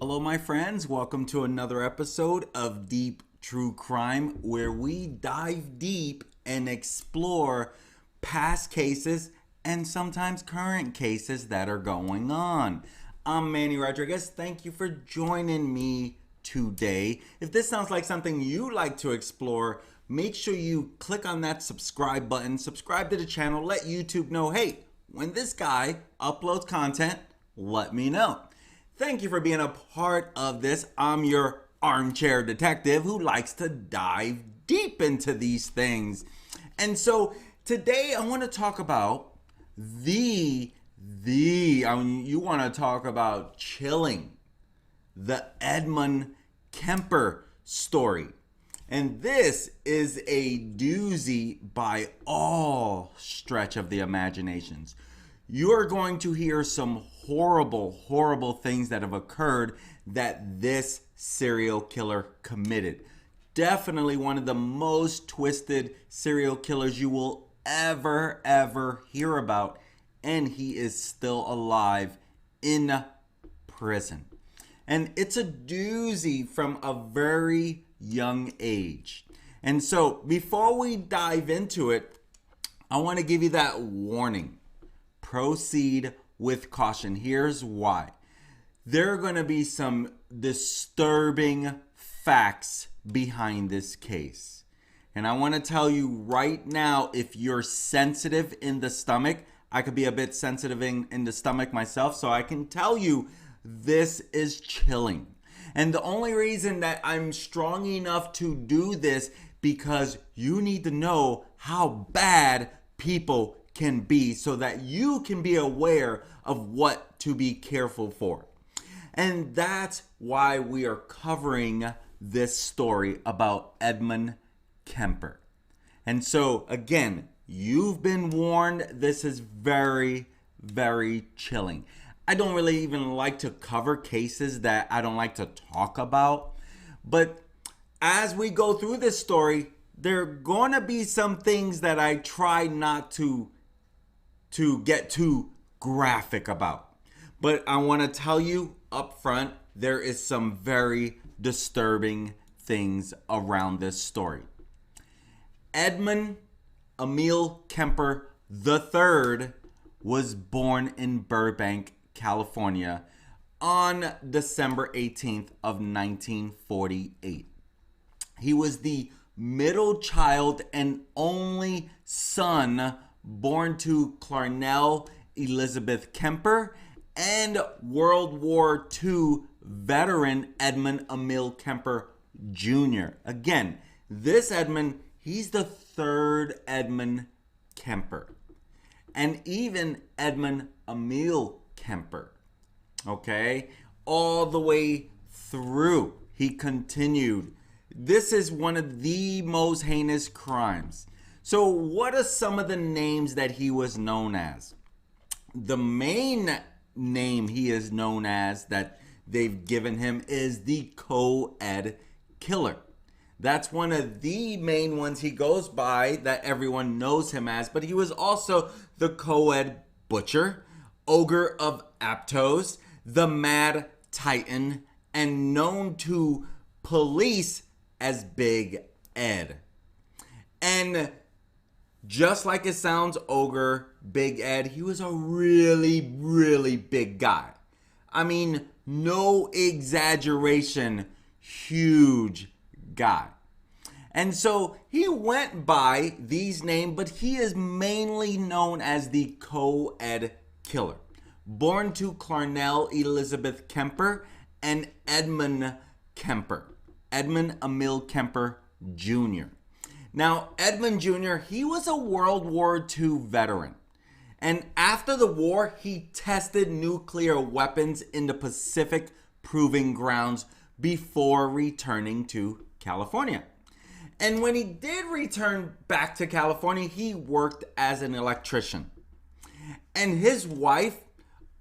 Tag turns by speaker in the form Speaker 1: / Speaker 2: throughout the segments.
Speaker 1: Hello, my friends. Welcome to another episode of Deep True Crime, where we dive deep and explore past cases and sometimes current cases that are going on. I'm Manny Rodriguez. Thank you for joining me today. If this sounds like something you like to explore, make sure you click on that subscribe button, subscribe to the channel, let YouTube know, hey, when this guy uploads content, let me know. Thank you for being a part of this. I'm your armchair detective who likes to dive deep into these things. And so today I want to talk about you want to talk about chilling, the Edmund Kemper story. And this is a doozy by all stretch of the imaginations. You're going to hear some horrible things that have occurred that this serial killer committed. Definitely one of the most twisted serial killers you will ever hear about. And he is still alive in prison. And it's a doozy from a very young age. And so before we dive into it, I want to give you that warning. Proceed with caution. Here's why. There are going to be some disturbing facts behind this case. And I want to tell you right now, if you're sensitive in the stomach, I could be a bit sensitive in the stomach myself, so I can tell you this is chilling. And the only reason that I'm strong enough to do this, because you need to know how bad people can be so that you can be aware of what to be careful for. And that's why we are covering this story about Edmund Kemper. And so again, you've been warned. This is very chilling. I don't really even like to cover cases that I don't like to talk about. But as we go through this story, there are going to be some things that I try not to get too graphic about. But I want to tell you up front, there is some very disturbing things around this story. Edmund Emil Kemper III was born in Burbank, California on December 18th of 1948. He was the middle child and only son born to Clarnell Elizabeth Kemper and World War II veteran Edmund Emil Kemper Jr. Again, this Edmund, he's the third Edmund Kemper. And even Edmund Emil Kemper, okay, all the way through, he continued. This is one of the most heinous crimes. So what are some of the names that he was known as? The main name he is known as that they've given him is the co-ed killer. That's one of the main ones he goes by that everyone knows him as, but he was also the co-ed butcher, ogre of Aptos, the Mad Titan, and known to police as Big Ed. And just like it sounds, ogre, Big Ed, he was a really big guy. I mean, no exaggeration, huge guy. And so he went by these names, but he is mainly known as the co-ed killer. Born to Clarnell Elizabeth Kemper and Edmund Kemper. Edmund Emil Kemper Jr. Now, Edmund Jr., he was a World War II veteran. And after the war, he tested nuclear weapons in the Pacific Proving Grounds before returning to California. And when he did return back to California, he worked as an electrician. And his wife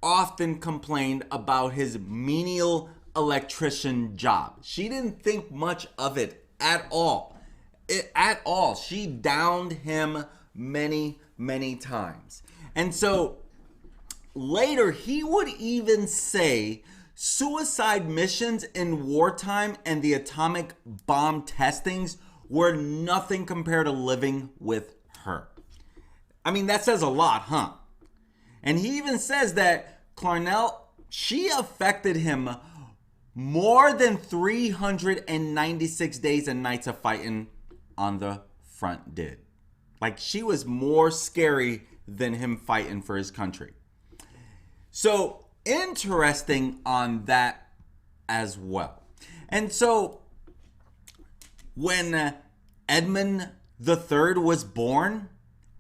Speaker 1: often complained about his menial electrician job. She didn't think much of it at all. She downed him many times. And so later he would even say Suicide missions in wartime and the atomic bomb testings were nothing compared to living with her. I mean, that says a lot, huh? And he even says that Clarnell, she affected him more than 396 days and nights of fighting on the front did. Like, she was more scary than him fighting for his country. So, interesting on that as well. And so, when Edmund III was born,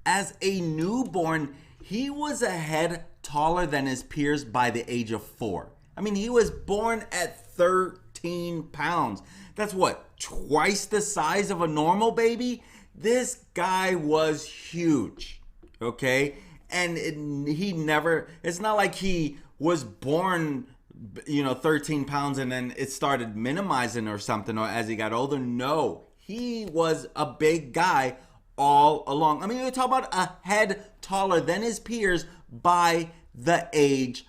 Speaker 1: as a newborn, he was a head taller than his peers by the age of 4. I mean, he was born at 13 pounds. That's what, twice the size of a normal baby? This guy was huge, okay? And it's not like he was born, 13 pounds and then it started minimizing or something or as he got older. No, he was a big guy all along. I mean, you're talking about a head taller than his peers by the age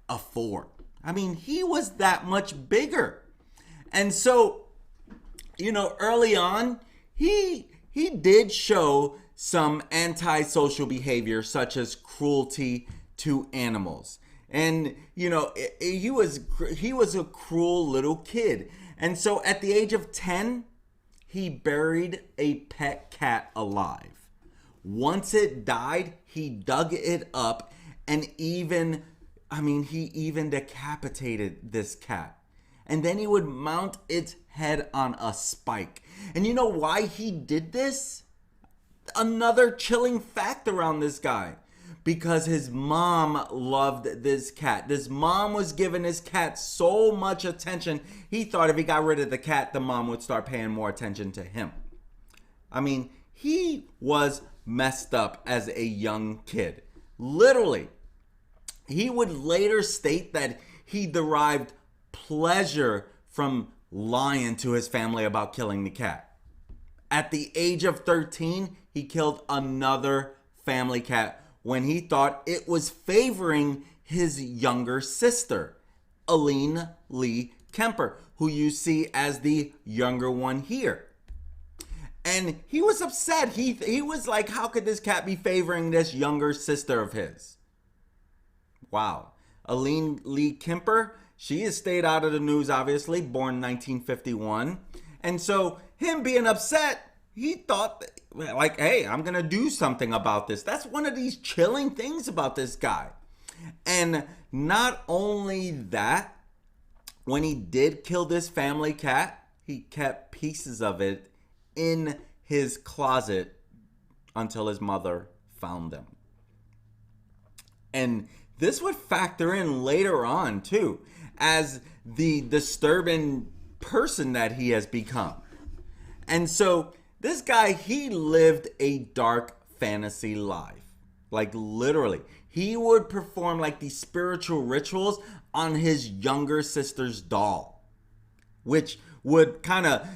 Speaker 1: of 4. I mean, he was that much bigger. And so, early on, he did show some antisocial behavior such as cruelty to animals. And, he was a cruel little kid. And so at the age of 10, he buried a pet cat alive. Once it died, he dug it up and he even decapitated this cat. And then he would mount its head on a spike. And you know why he did this? Another chilling fact around this guy. Because his mom loved this cat. This mom was giving his cat so much attention, he thought if he got rid of the cat, the mom would start paying more attention to him. I mean, he was messed up as a young kid. Literally. He would later state that he derived pleasure from lying to his family about killing the cat. At the age of 13, he killed another family cat when he thought it was favoring his younger sister, Edmund Lee Kemper, who you see as the younger one here. And he was upset. He was like, how could this cat be favoring this younger sister of his? Wow. Edmund Lee Kemper, she has stayed out of the news, obviously, born 1951. And so him being upset, he thought, like, hey, I'm going to do something about this. That's one of these chilling things about this guy. And not only that, when he did kill this family cat, he kept pieces of it in his closet until his mother found them. And this would factor in later on, too, as the disturbing person that he has become. And so this guy, he lived a dark fantasy life. Like, literally. He would perform like these spiritual rituals on his younger sister's doll, which would kind of,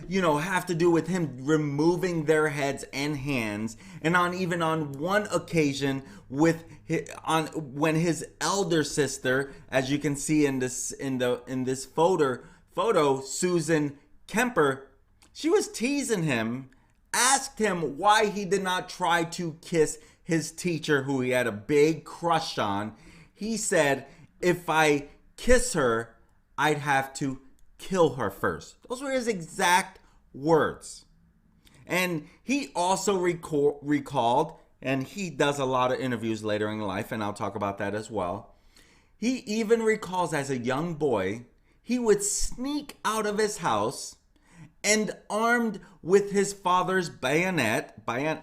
Speaker 1: have to do with him removing their heads and hands. And on one occasion when his elder sister, as you can see in this photo, Susan Kemper, she was teasing him, asked him why he did not try to kiss his teacher who he had a big crush on. He said, if I kiss her, I'd have to kill her first. Those were his exact words. And he also recalled, and he does a lot of interviews later in life, and I'll talk about that as well. He even recalls as a young boy, he would sneak out of his house and armed with his father's bayonet, I'm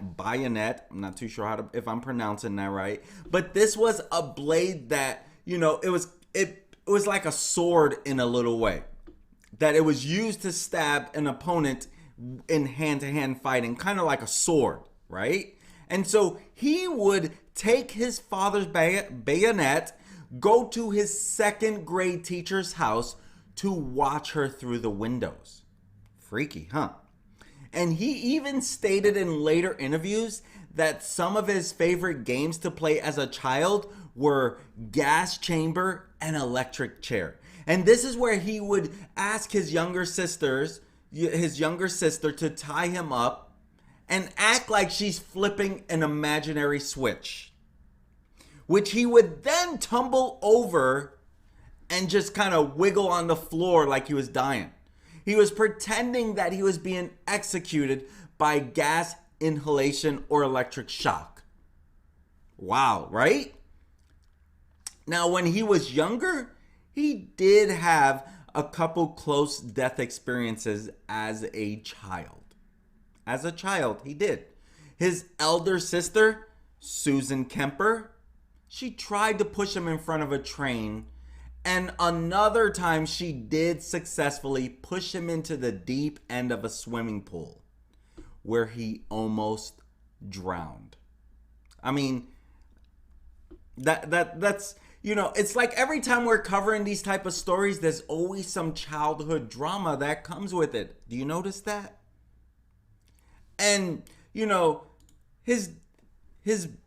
Speaker 1: not too sure if I'm pronouncing that right, but this was a blade that, it was like a sword in a little way, that it was used to stab an opponent in hand-to-hand fighting, kind of like a sword, right? And so he would take his father's bayonet, go to his second grade teacher's house to watch her through the windows. Freaky, huh? And he even stated in later interviews that some of his favorite games to play as a child were gas chamber and electric chair. And this is where he would ask his younger sister to tie him up and act like she's flipping an imaginary switch, which he would then tumble over and just kind of wiggle on the floor like he was dying. He was pretending that he was being executed by gas inhalation or electric shock. Wow, right? Now, when he was younger, he did have a couple close death experiences as a child. As a child, he did. His elder sister, Susan Kemper, she tried to push him in front of a train, and another time she did successfully push him into the deep end of a swimming pool where he almost drowned. I mean, that's it's like every time we're covering these type of stories, there's always some childhood drama that comes with it. Do you notice that? And his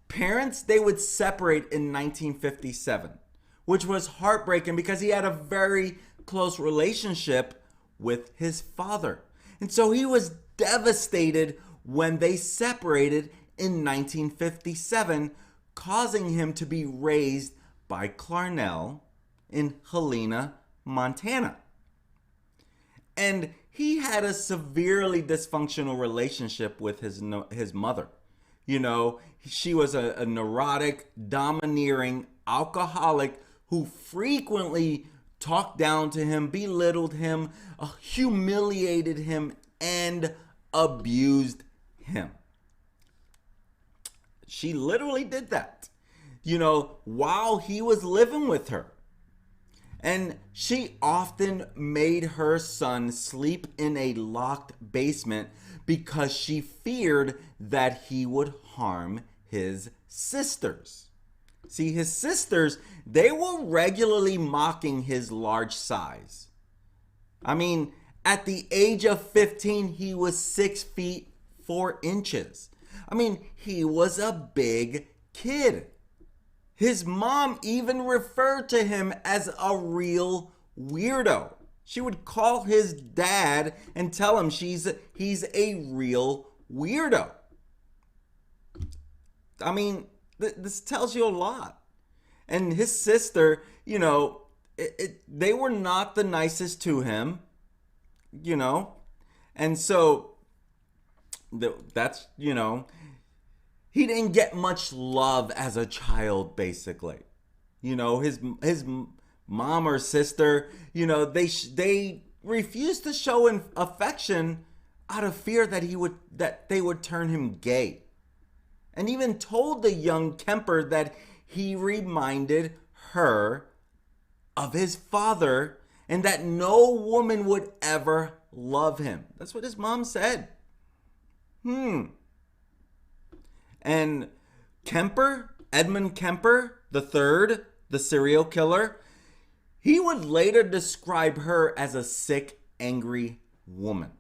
Speaker 1: parents, they would separate in 1957, which was heartbreaking because he had a very close relationship with his father. And so he was devastated when they separated in 1957, causing him to be raised by Clarnell in Helena, Montana. And he had a severely dysfunctional relationship with his mother. She was a neurotic, domineering alcoholic who frequently talked down to him, belittled him, humiliated him, and abused him. She literally did that, while he was living with her. And she often made her son sleep in a locked basement because she feared that he would harm his sisters. See, his sisters, they were regularly mocking his large size. I mean, at the age of 15, he was 6 feet 4 inches. I mean, he was a big kid. His mom even referred to him as a real weirdo. She would call his dad and tell him he's a real weirdo. I mean, this tells you a lot. And his sister, they were not the nicest to him, And so that's, he didn't get much love as a child, basically. His mom or sister, they refused to show affection out of fear that they would turn him gay. And even told the young Kemper that he reminded her of his father and that no woman would ever love him. That's what his mom said. And Kemper, Edmund Kemper III, the serial killer, he would later describe her as a sick, angry woman.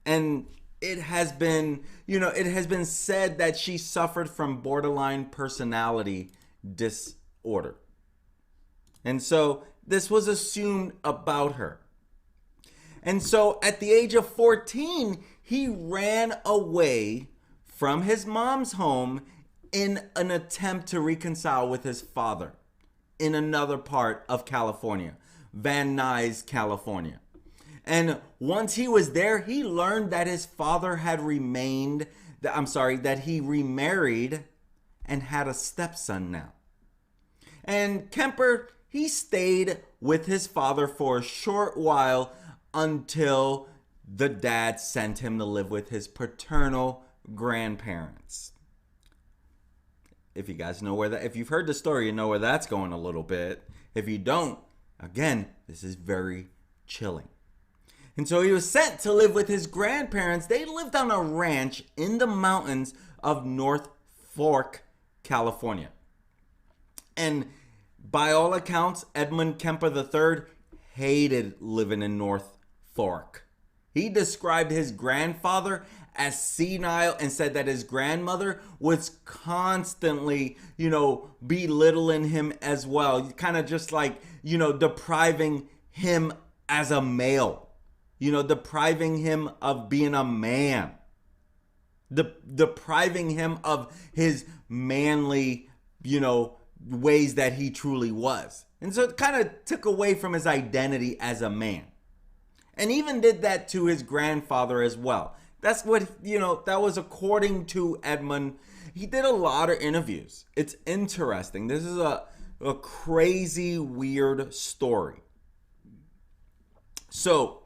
Speaker 1: And it has been said that she suffered from borderline personality disorder. And so this was assumed about her. And so at the age of 14, he ran away from his mom's home in an attempt to reconcile with his father in another part of California, Van Nuys, California. And once he was there, he learned that his father had that he remarried and had a stepson now. And Kemper, he stayed with his father for a short while until the dad sent him to live with his paternal grandparents. If you guys know if you've heard the story, you know where that's going a little bit. If you don't, again, this is very chilling. And so he was sent to live with his grandparents. They lived on a ranch in the mountains of North Fork, California. And by all accounts, Edmund Kemper III hated living in North Fork. He described his grandfather as senile and said that his grandmother was constantly, belittling him as well. Kind of just like, depriving him as a male, depriving him of being a man, depriving him of his manly, ways that he truly was. And so it kind of took away from his identity as a man. And even did that to his grandfather as well. That's what, that was according to Edmund. He did a lot of interviews. It's interesting. This is a crazy, weird story. So,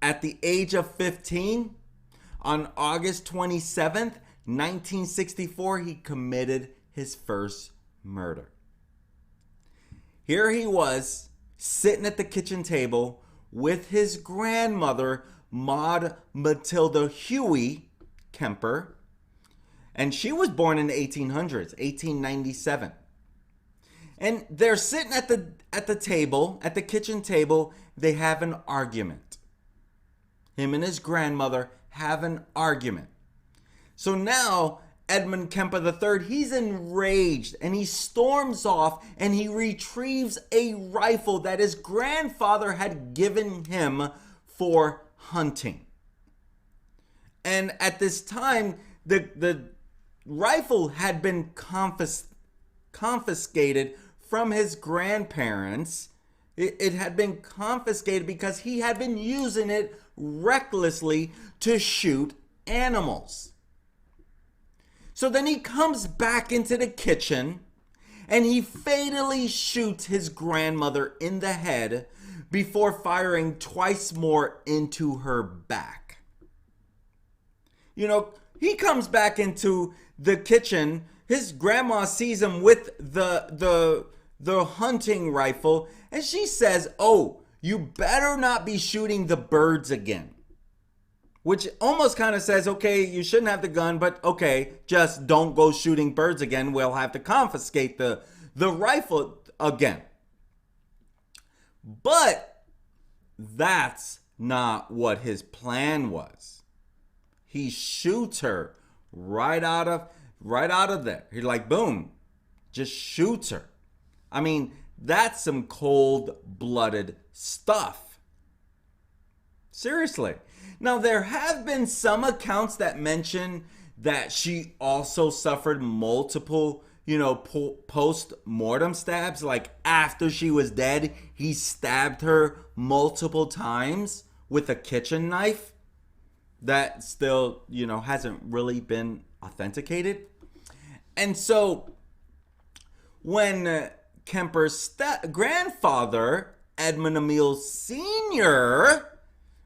Speaker 1: at the age of 15, on August 27th, 1964, he committed his first murder. Here he was, sitting at the kitchen table with his grandmother, Maud Matilda Huey Kemper, and she was born in the 1800s, 1897. And they're sitting at the table, at the kitchen table. They have an argument. Him and his grandmother have an argument. So now Edmund Kemper III, he's enraged and he storms off and he retrieves a rifle that his grandfather had given him for hunting. And at this time, the rifle had been confiscated from his grandparents. It had been confiscated because he had been using it recklessly to shoot animals. So then he comes back into the kitchen and he fatally shoots his grandmother in the head before firing twice more into her back. He comes back into the kitchen. His grandma sees him with the hunting rifle and she says, "Oh, you better not be shooting the birds again." Which almost kind of says, okay, you shouldn't have the gun, but okay, just don't go shooting birds again. We'll have to confiscate the rifle again. But that's not what his plan was. He shoots her right out of there. He's like, boom, just shoots her. I mean, that's some cold-blooded stuff. Seriously. Now, there have been some accounts that mention that she also suffered multiple, post-mortem stabs. Like after she was dead, he stabbed her multiple times with a kitchen knife. That still, hasn't really been authenticated. And so when Kemper's grandfather, Edmund Emil Sr.,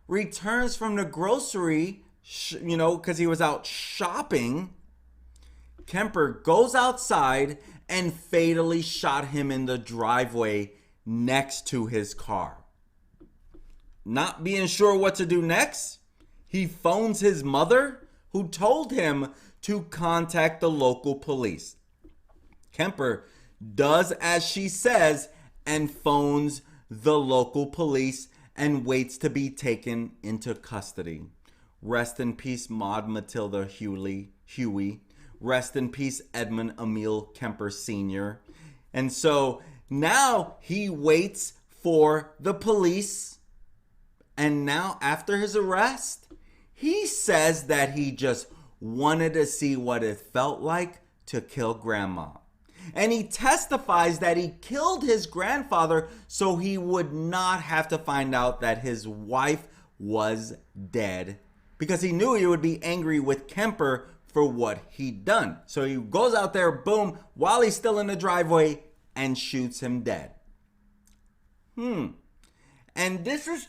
Speaker 1: returns from the grocery, because he was out shopping, Kemper goes outside and fatally shot him in the driveway next to his car. Not being sure what to do next, he phones his mother, who told him to contact the local police. Kemper does as she says and phones the local police and waits to be taken into custody. Rest in peace, Maud Matilda Huey. Rest in peace, Edmund Emil Kemper Sr. And so now he waits for the police. And now after his arrest, he says that he just wanted to see what it felt like to kill grandma. And he testifies that he killed his grandfather so he would not have to find out that his wife was dead, because he knew he would be angry with Kemper for what he'd done. So he goes out there, boom, while he's still in the driveway and shoots him dead. And this is,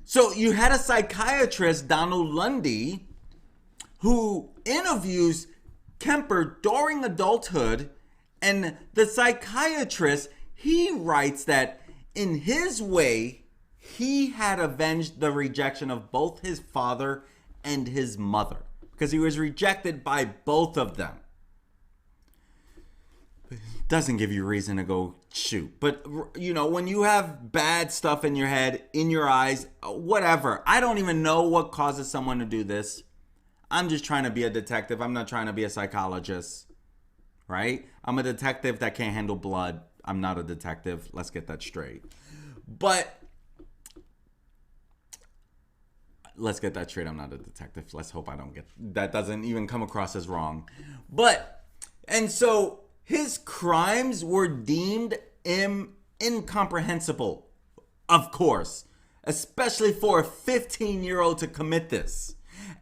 Speaker 1: so you had a psychiatrist, Donald Lundy, who interviews Kemper during adulthood, and the psychiatrist, he writes that in his way, he had avenged the rejection of both his father and his mother, because he was rejected by both of them. doesn't give you reason to go shoot. But, you know, when you have bad stuff in your head, in your eyes, whatever. I don't even know what causes someone to do this. I'm just trying to be a detective. I'm not trying to be a psychologist, right? I'm a detective that can't handle blood. I'm not a detective. Let's get that straight. But let's get that straight. I'm not a detective. Let's hope I don't get that. Doesn't even come across as wrong. But, and so his crimes were deemed incomprehensible, of course, especially for a 15-year-old to commit this.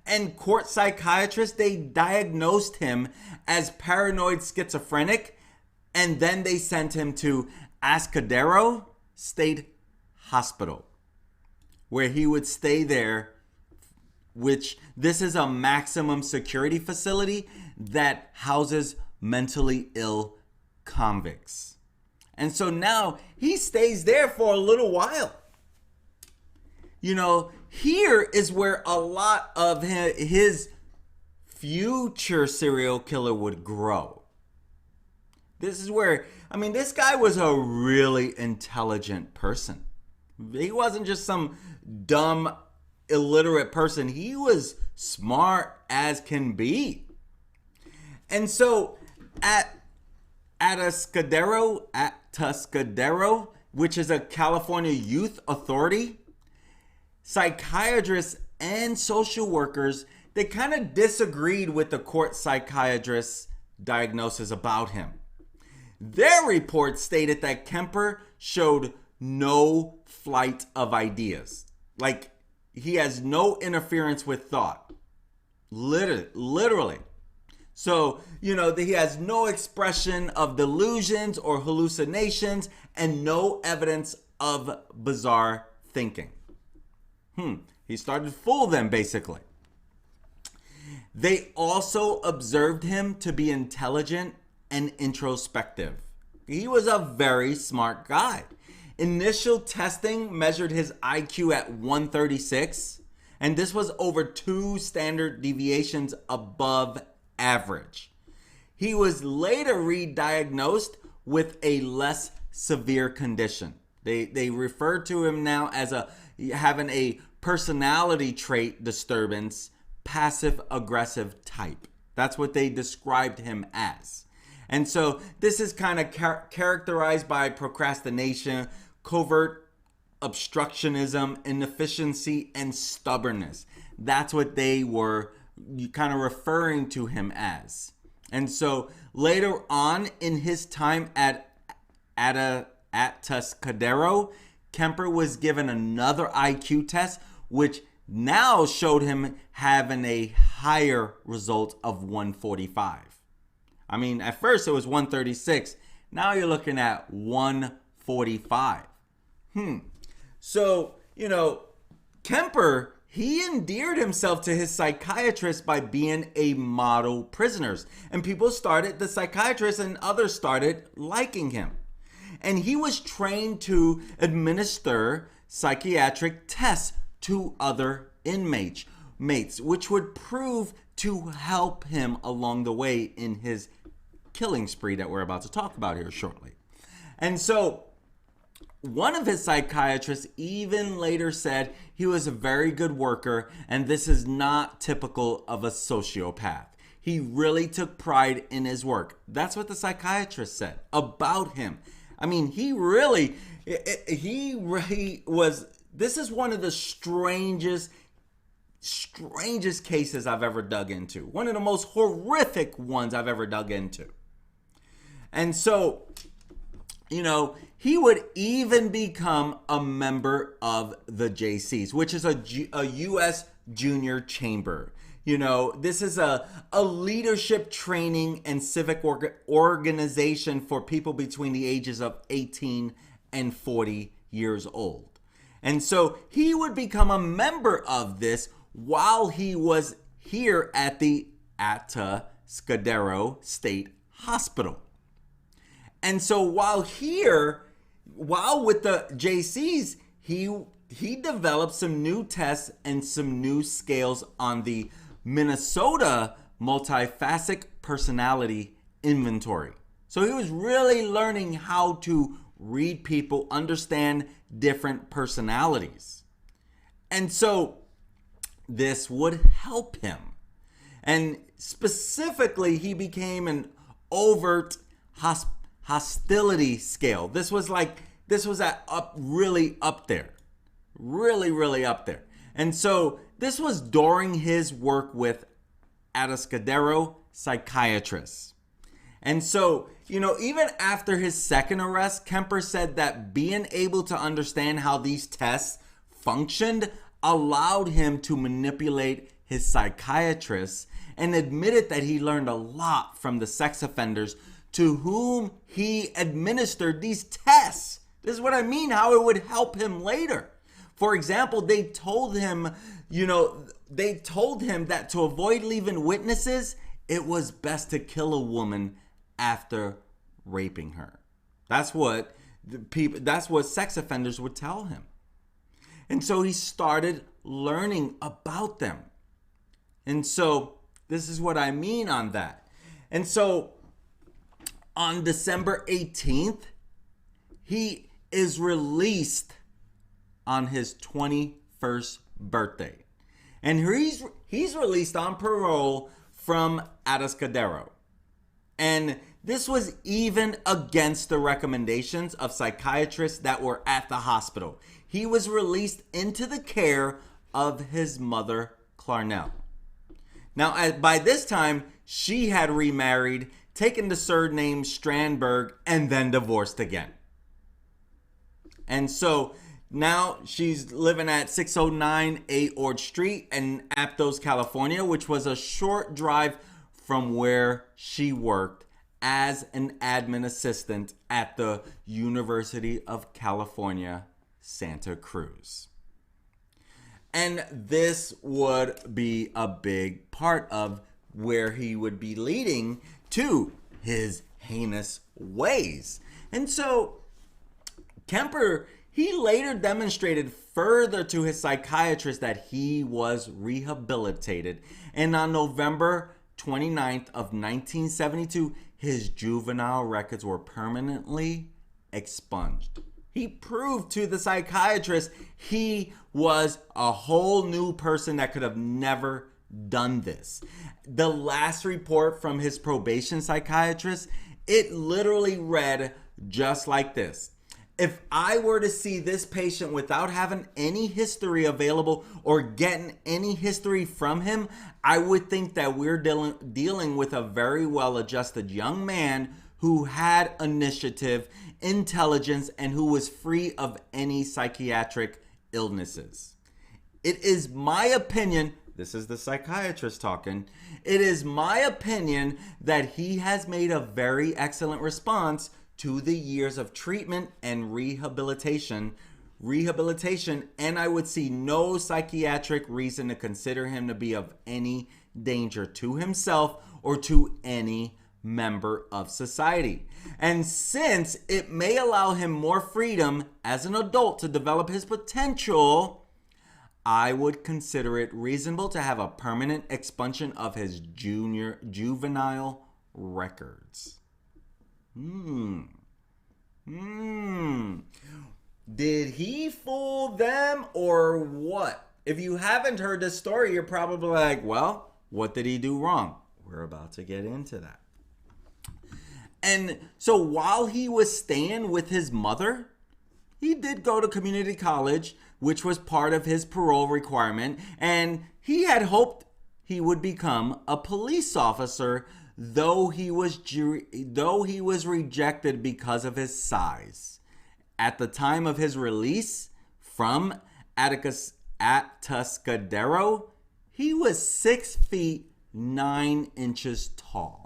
Speaker 1: And court psychiatrists, they diagnosed him as paranoid schizophrenic, and then they sent him to Atascadero State Hospital, where he would stay there, which this is a maximum security facility that houses mentally ill convicts. And so now he stays there for a little while. You know, here is where a lot of his future serial killer would grow. This is where, I mean, this guy was a really intelligent person. He wasn't just some dumb, illiterate person. He was smart as can be. And so at Atascadero, which is a California youth authority, psychiatrists and social workers, they kind of disagreed with the court psychiatrist's diagnosis about him. Their report stated that Kemper showed no flight of ideas. Like, he has no interference with thought. Literally. So, you know, he has no expression of delusions or hallucinations and no evidence of bizarre thinking. He started to fool them, basically. They also observed him to be intelligent and introspective. He was a very smart guy. Initial testing measured his IQ at 136, and this was over 2 standard deviations above average. He was later re-diagnosed with a less severe condition. They refer to him now as having a personality trait disturbance, passive aggressive type. That's what they described him as. And so this is kind of characterized by procrastination, covert obstructionism, inefficiency, and stubbornness. That's what they were kind of referring to him as. And so later on in his time at Atascadero, Kemper was given another IQ test, which now showed him having a higher result of 145. I mean, at first it was 136. Now you're looking at 145. So, you know, Kemper, he endeared himself to his psychiatrist by being a model prisoner. And the psychiatrists and others started liking him. And he was trained to administer psychiatric tests to other inmates, which would prove to help him along the way in his killing spree that we're about to talk about here shortly. And so one of his psychiatrists even later said he was a very good worker, and this is not typical of a sociopath. He really took pride in his work. That's what the psychiatrist said about him. I mean, he really was. This is one of the strangest cases I've ever dug into. One of the most horrific ones I've ever dug into. And so, you know, he would even become a member of the JCs, which is a U.S. junior chamber. You know, this is a leadership training and civic organization for people between the ages of 18 and 40 years old. And so he would become a member of this while he was here at the Atascadero State Hospital. And so while with the JCs, he developed some new tests and some new scales on the Minnesota Multifaceted Personality Inventory. So he was really learning how to read people, understand different personalities. And so this would help him. And specifically, he became an overt hostility scale. This was really up there. Really up there. And so this was during his work with Atascadero psychiatrists. And so, even after his second arrest, Kemper said that being able to understand how these tests functioned allowed him to manipulate his psychiatrists, and admitted that he learned a lot from the sex offenders to whom he administered these tests. This is what I mean, how it would help him later. For example, they told him that to avoid leaving witnesses, it was best to kill a woman after raping her. That's what sex offenders would tell him. And so he started learning about them. And so this is what I mean on that. And so on December 18th, he is released on his 21st birthday. And he's released on parole from Atascadero. And this was even against the recommendations of psychiatrists that were at the hospital. He was released into the care of his mother, Clarnell. Now, by this time, she had remarried, taken the surname Strandberg, and then divorced again. And so now she's living at 609 A Ord Street in Aptos, California, which was a short drive from where she worked as an admin assistant at the University of California, Santa Cruz. And this would be a big part of where he would be leading to his heinous ways. And so Kemper, he later demonstrated further to his psychiatrist that he was rehabilitated. And on November 29th of 1972, his juvenile records were permanently expunged. He proved to the psychiatrist he was a whole new person that could have never done this. The last report from his probation psychiatrist, it literally read just like this. If I were to see this patient without having any history available or getting any history from him, I would think that we're dealing with a very well-adjusted young man who had initiative, intelligence, and who was free of any psychiatric illnesses. It is my opinion, this is the psychiatrist talking, it is my opinion that he has made a very excellent response to the years of treatment and rehabilitation, and I would see no psychiatric reason to consider him to be of any danger to himself or to any member of society. And since it may allow him more freedom as an adult to develop his potential, I would consider it reasonable to have a permanent expunsion of his juvenile records. Did he fool them or what? If you haven't heard this story, you're probably like, well, what did he do wrong? We're about to get into that. And so while he was staying with his mother, he did go to community college, which was part of his parole requirement, and he had hoped he would become a police officer, though he was rejected because of his size. At the time of his release from Atascadero, he was 6 feet 9 inches tall.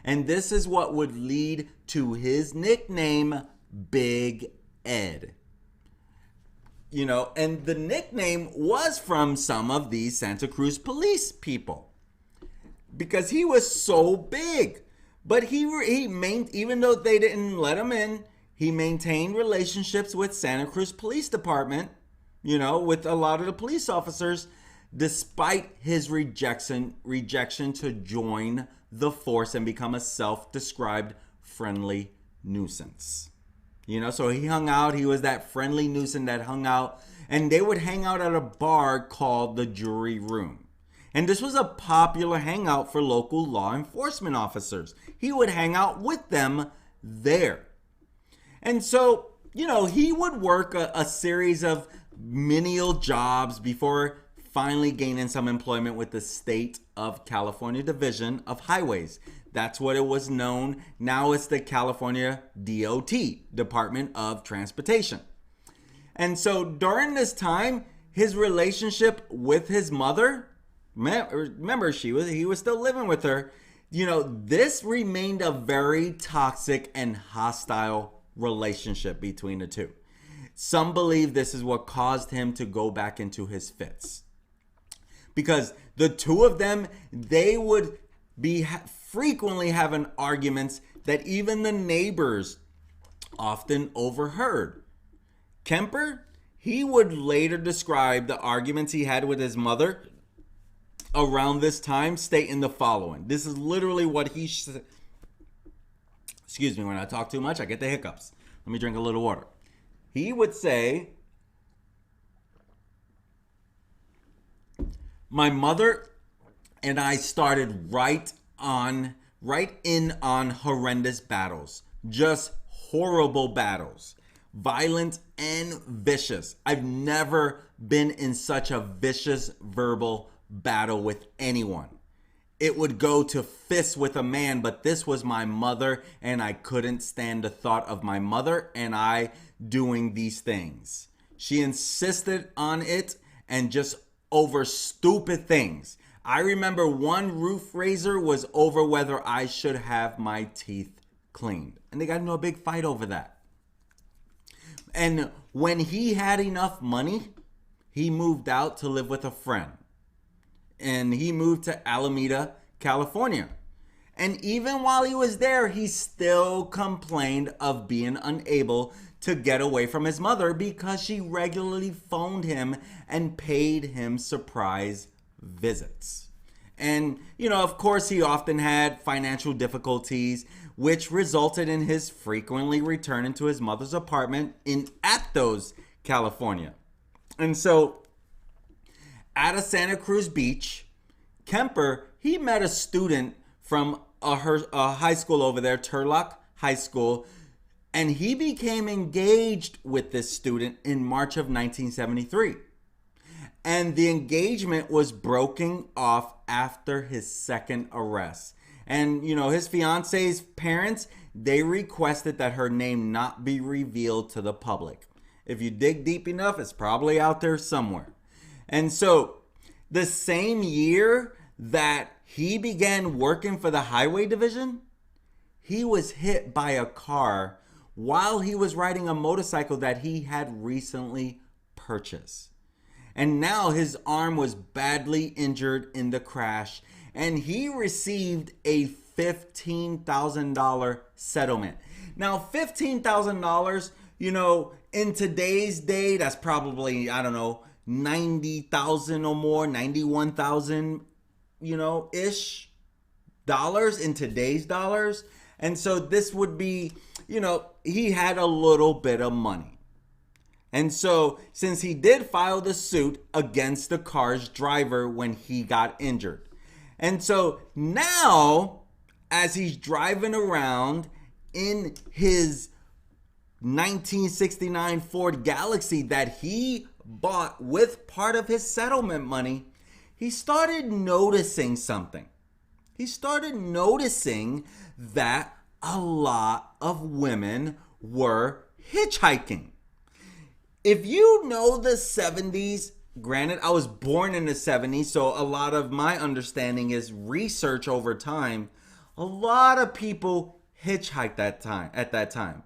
Speaker 1: And this is what would lead to his nickname, Big Ed. And the nickname was from some of these Santa Cruz police people, because he was so big. But even though they didn't let him in, he maintained relationships with Santa Cruz Police Department, with a lot of the police officers, despite his rejection to join the force and become a self-described friendly nuisance. So he hung out. He was that friendly nuisance that hung out. And they would hang out at a bar called the Jury Room. And this was a popular hangout for local law enforcement officers. He would hang out with them there. And so, he would work a series of menial jobs before finally gaining some employment with the State of California Division of Highways. That's what it was known. Now it's the California DOT, Department of Transportation. And so during this time, his relationship with his mother, remember he was still living with her, this remained a very toxic and hostile relationship between the two. Some believe this is what caused him to go back into his fits. Because the two of them, they would be frequently having arguments that even the neighbors often overheard. Kemper, he would later describe the arguments he had with his mother around this time, stating the following. This is literally what he said. Excuse me, when I talk too much, I get the hiccups. Let me drink a little water. He would say, "My mother and I started right in on horrendous battles. Just horrible battles. Violent and vicious. I've never been in such a vicious verbal battle with anyone. It would go to fists with a man, but this was my mother, and I couldn't stand the thought of my mother and I doing these things. She insisted on it, and just over stupid things. I remember one roof raiser was over whether I should have my teeth cleaned. And they got into a big fight over that. And when he had enough money, he moved out to live with a friend. And he moved to Alameda, California. And even while he was there, he still complained of being unable to get away from his mother because she regularly phoned him and paid him surprise visits. And, of course, he often had financial difficulties, which resulted in his frequently returning to his mother's apartment in Aptos, California. And so, at a Santa Cruz beach, Kemper, he met a student from a high school over there, Turlock High School, and he became engaged with this student in March of 1973. And the engagement was broken off after his second arrest. And, his fiance's parents, they requested that her name not be revealed to the public. If you dig deep enough, it's probably out there somewhere. And so, the same year that he began working for the Highway Division, he was hit by a car while he was riding a motorcycle that he had recently purchased. And now his arm was badly injured in the crash, and he received a $15,000 settlement. Now, $15,000, in today's day, that's probably, $90,000 or more, $91,000, ish dollars in today's dollars. And so this would be, he had a little bit of money. And so, since he did file the suit against the car's driver when he got injured. And so, now, as he's driving around in his 1969 Ford Galaxy that he bought with part of his settlement money, he started noticing something. He started noticing that a lot of women were hitchhiking. If you know the 70s, granted, I was born in the 70s, so a lot of my understanding is research over time. A lot of people hitchhiked at that time.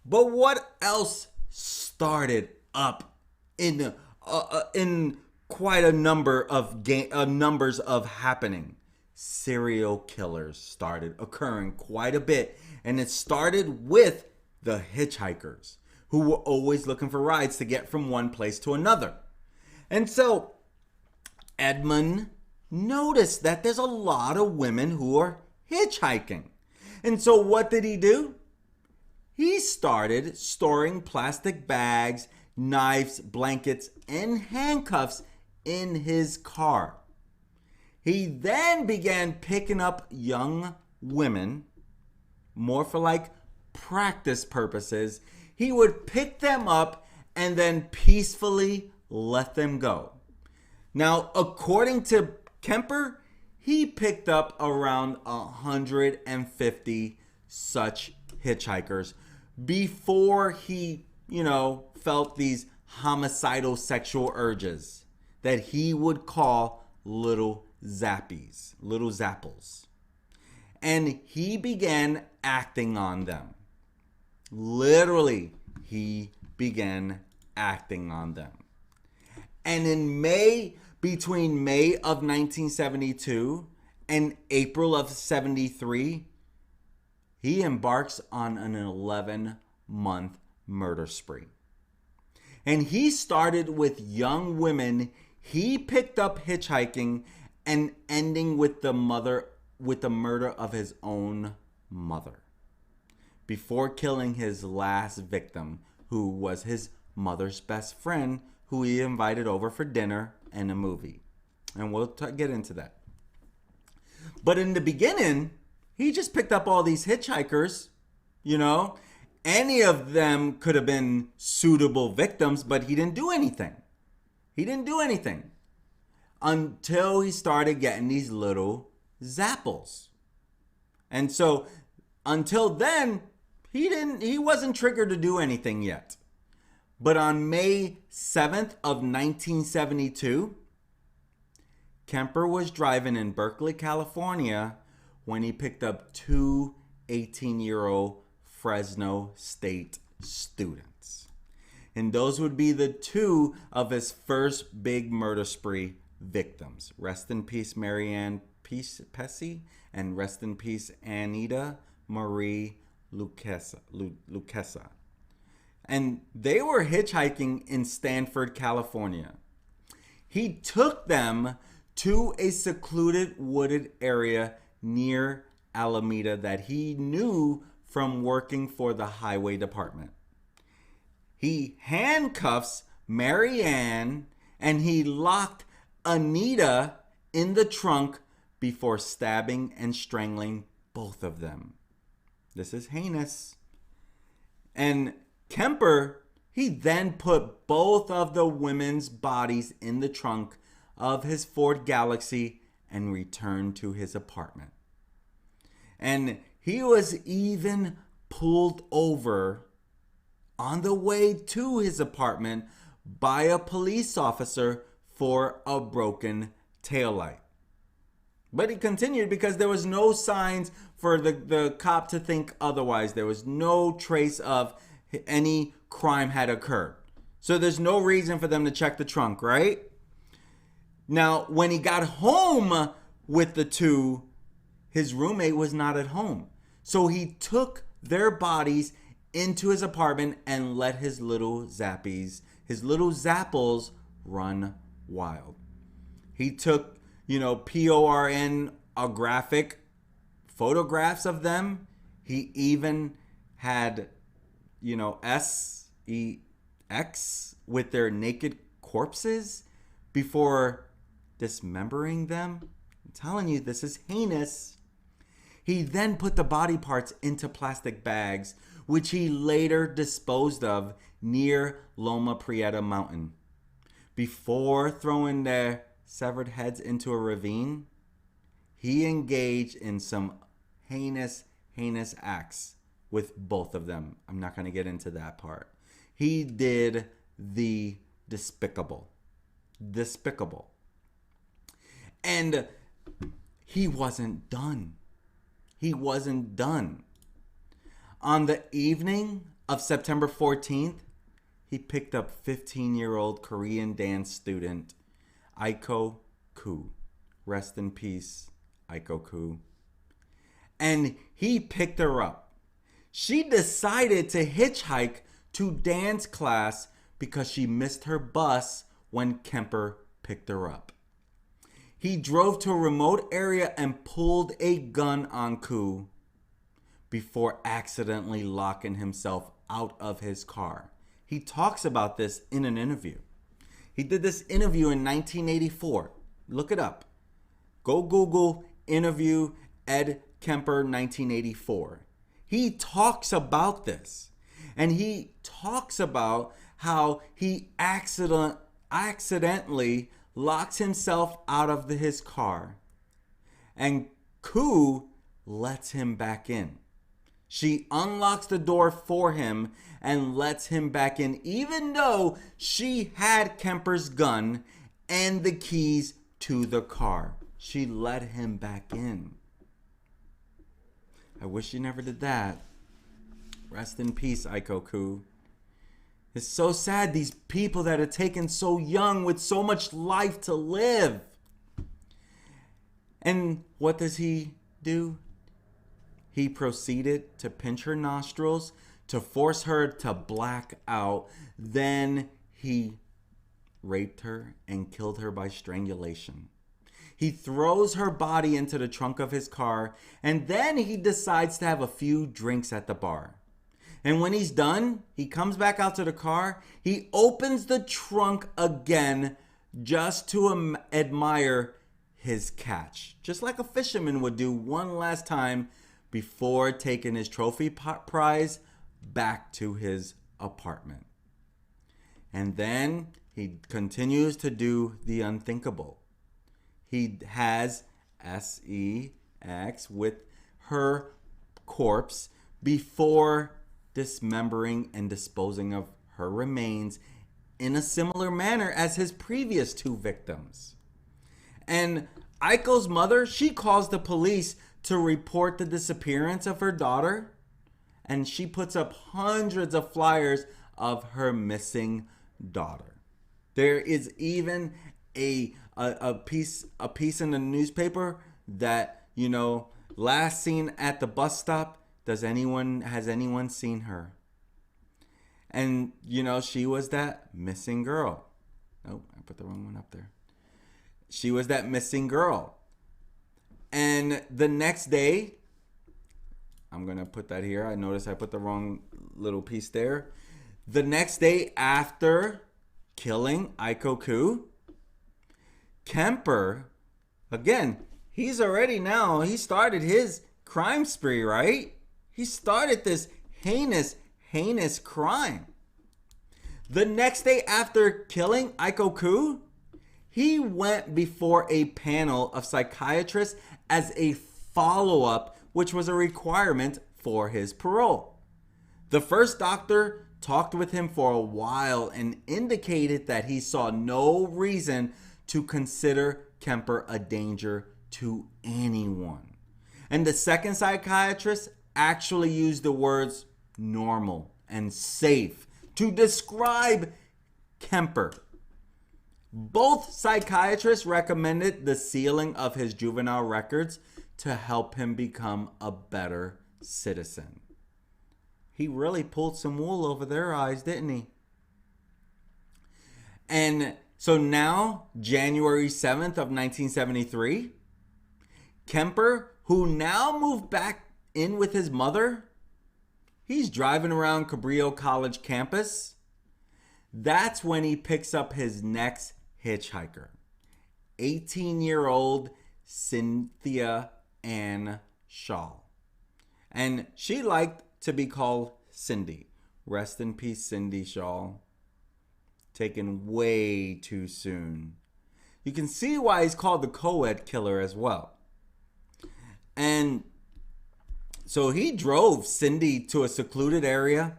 Speaker 1: But what else started up in quite a number of numbers of happening? Serial killers started occurring quite a bit, and it started with the hitchhikers, who were always looking for rides to get from one place to another. And so Edmund noticed that there's a lot of women who are hitchhiking. And so what did he do? He started storing plastic bags, knives, blankets, and handcuffs in his car. He then began picking up young women, more for like practice purposes. He would pick them up and then peacefully let them go. Now, according to Kemper, he picked up around 150 such hitchhikers before he, felt these homicidal sexual urges that he would call little zappies, little zapples. And he began acting on them. Literally, he began acting on them. And in between May of 1972 and April of 73, he embarks on an 11-month murder spree. And he started with young women he picked up hitchhiking and ending with the murder of his own mother, before killing his last victim, who was his mother's best friend, who he invited over for dinner and a movie. And we'll get into that. But in the beginning, he just picked up all these hitchhikers, Any of them could have been suitable victims, but he didn't do anything. He didn't do anything until he started getting these little zapples. And so until then, he wasn't triggered to do anything yet. But on May 7th of 1972, Kemper was driving in Berkeley, California, when he picked up two 18-year-old Fresno State students. And those would be the two of his first big murder spree victims. Rest in peace, Marianne Pesce, and rest in peace, Anita Marie Luquesa. And they were hitchhiking in Stanford, California. He took them to a secluded wooded area near Alameda that he knew from working for the highway department. He handcuffs Marianne and he locked Anita in the trunk before stabbing and strangling both of them. This is heinous. And Kemper, he then put both of the women's bodies in the trunk of his Ford Galaxy and returned to his apartment. And he was even pulled over on the way to his apartment by a police officer for a broken taillight. But he continued because there was no signs for the cop to think otherwise. There was no trace of any crime had occurred. So there's no reason for them to check the trunk, right? Now, when he got home with the two, his roommate was not at home. So he took their bodies into his apartment and let his little zapples run wild. He took, PORN graphic photographs of them. He even had, SEX with their naked corpses before dismembering them. I'm telling you, this is heinous. He then put the body parts into plastic bags, which he later disposed of near Loma Prieta Mountain. Before throwing their severed heads into a ravine, he engaged in some heinous acts with both of them. I'm not going to get into that part. He did the despicable. And he wasn't done. On the evening of September 14th, he picked up 15-year-old Korean dance student Aiko Koo. Rest in peace, Aiko Koo. And he picked her up. She decided to hitchhike to dance class because she missed her bus when Kemper picked her up. He drove to a remote area and pulled a gun on Koo, before accidentally locking himself out of his car. He talks about this in an interview. He did this interview in 1984. Look it up. Go Google interview Ed Kemper 1984. He talks about this. And he talks about how he accidentally locks himself out of his car. And Koo lets him back in. She unlocks the door for him and lets him back in, even though she had Kemper's gun and the keys to the car. She let him back in. I wish she never did that. Rest in peace, Aiko Koo. It's so sad, these people that are taken so young with so much life to live. And what does he do? He proceeded to pinch her nostrils, to force her to black out. Then he raped her and killed her by strangulation. He throws her body into the trunk of his car, and then he decides to have a few drinks at the bar. And when he's done, he comes back out to the car. He opens the trunk again just to admire his catch, just like a fisherman would do one last time before taking his trophy prize back to his apartment. And then he continues to do the unthinkable. He has sex with her corpse before dismembering and disposing of her remains in a similar manner as his previous two victims. And Aiko's mother, she calls the police to report the disappearance of her daughter, and she puts up hundreds of flyers of her missing daughter. There is even a piece in the newspaper that, last seen at the bus stop. Has anyone seen her? And, she was that missing girl. Oh, I put the wrong one up there. She was that missing girl. And the next day, I'm going to put that here. I noticed I put the wrong little piece there. The next day after killing Aiko Koo, Kemper, again, he started his crime spree, right? He started this heinous crime. The next day after killing Aiko Koo, he went before a panel of psychiatrists as a follow-up, which was a requirement for his parole. The first doctor talked with him for a while and indicated that he saw no reason to consider Kemper a danger to anyone. And the second psychiatrist actually used the words normal and safe to describe Kemper. Both psychiatrists recommended the sealing of his juvenile records to help him become a better citizen. He really pulled some wool over their eyes, didn't he? And so now, January 7th of 1973, Kemper, who now moved back in with his mother, he's driving around Cabrillo College campus. That's when he picks up his next hitchhiker, 18-year-old Cynthia Ann Shaw. And she liked to be called Cindy. Rest in peace, Cindy Shaw. Taken way too soon. You can see why he's called the co-ed killer as well. And so he drove Cindy to a secluded area,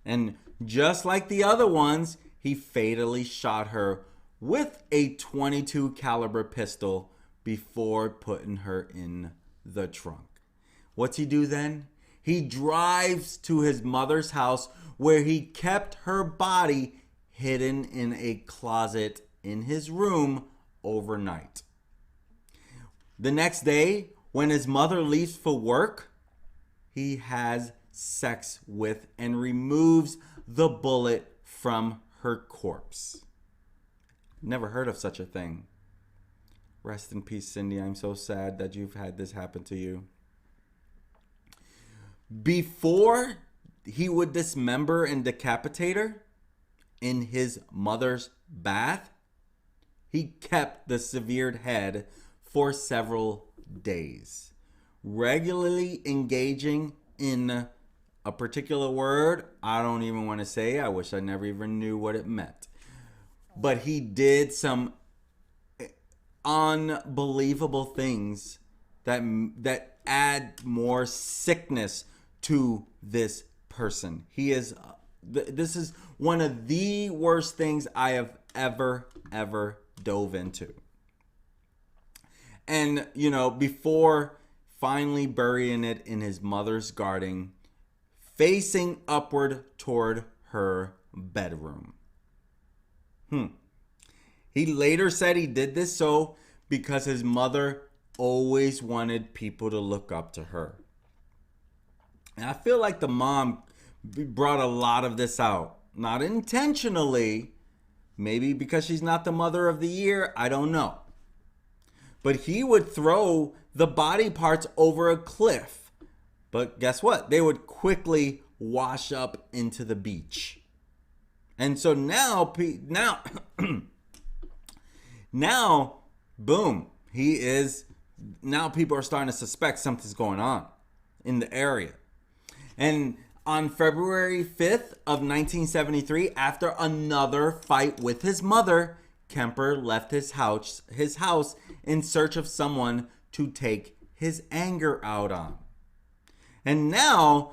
Speaker 1: and just like the other ones, he fatally shot her with a .22 caliber pistol before putting her in the trunk. What's he do then? He drives to his mother's house where he kept her body hidden in a closet in his room overnight. The next day, when his mother leaves for work, he has sex with and removes the bullet from her corpse. Never heard of such a thing. Rest in peace, Cindy. I'm so sad that you've had this happen to you. Before he would dismember and decapitate her in his mother's bath, he kept the severed head for several days, regularly engaging in a particular word I don't even want to say. I wish I never even knew what it meant. But he did some unbelievable things that add more sickness to this person. This is one of the worst things I have ever dove into. And, before finally burying it in his mother's garden, facing upward toward her bedroom. He later said he did this so because his mother always wanted people to look up to her. And I feel like the mom brought a lot of this out. Not intentionally. Maybe because she's not the mother of the year. I don't know. But he would throw the body parts over a cliff. But guess what? They would quickly wash up into the beach. And so now, boom, now people are starting to suspect something's going on in the area. And on February 5th of 1973, after another fight with his mother, Kemper left his house in search of someone to take his anger out on. And now,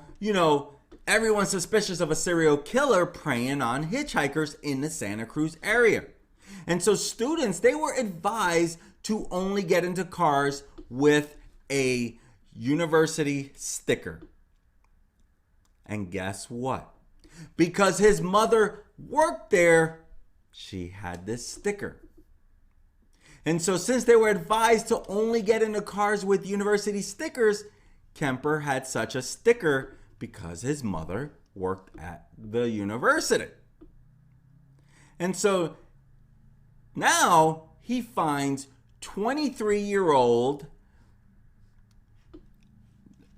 Speaker 1: everyone's suspicious of a serial killer preying on hitchhikers in the Santa Cruz area. And so students, they were advised to only get into cars with a university sticker. And guess what? Because his mother worked there, she had this sticker. And so since they were advised to only get into cars with university stickers, Kemper had such a sticker because his mother worked at the university. And so now he finds 23-year-old,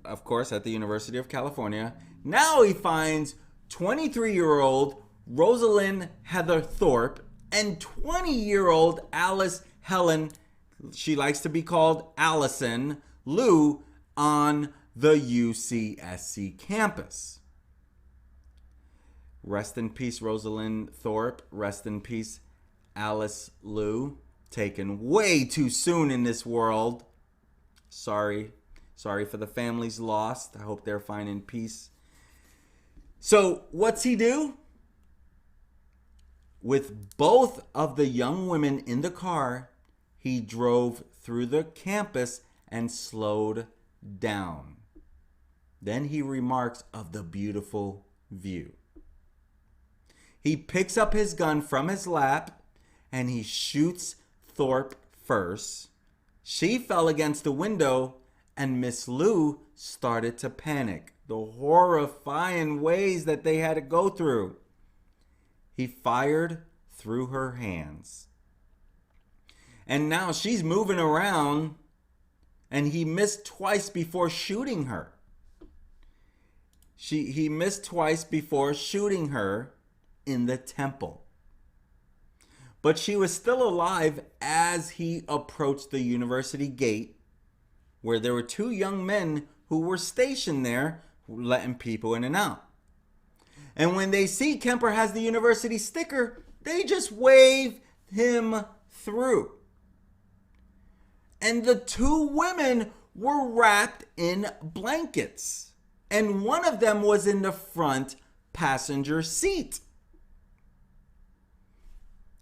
Speaker 1: of course, at the University of California. Now he finds 23-year-old Rosalind Heather Thorpe and 20-year-old Alice Helen, she likes to be called Allison Lou, on the UCSC campus. Rest in peace, Rosalind Thorpe. Rest in peace, Alice Lou. Taken way too soon in this world. Sorry for the families lost. I hope they're fine in peace. So what's he do? With both of the young women in the car, he drove through the campus and slowed down. Then he remarks of the beautiful view. He picks up his gun from his lap and he shoots Thorpe first. She fell against the window and Miss Lou started to panic. The horrifying ways that they had to go through. He fired through her hands. And now she's moving around and he missed twice before shooting her. He missed twice before shooting her in the temple. But she was still alive as he approached the university gate, where there were two young men who were stationed there letting people in and out. And when they see Kemper has the university sticker, they just wave him through. And the two women were wrapped in blankets. And one of them was in the front passenger seat.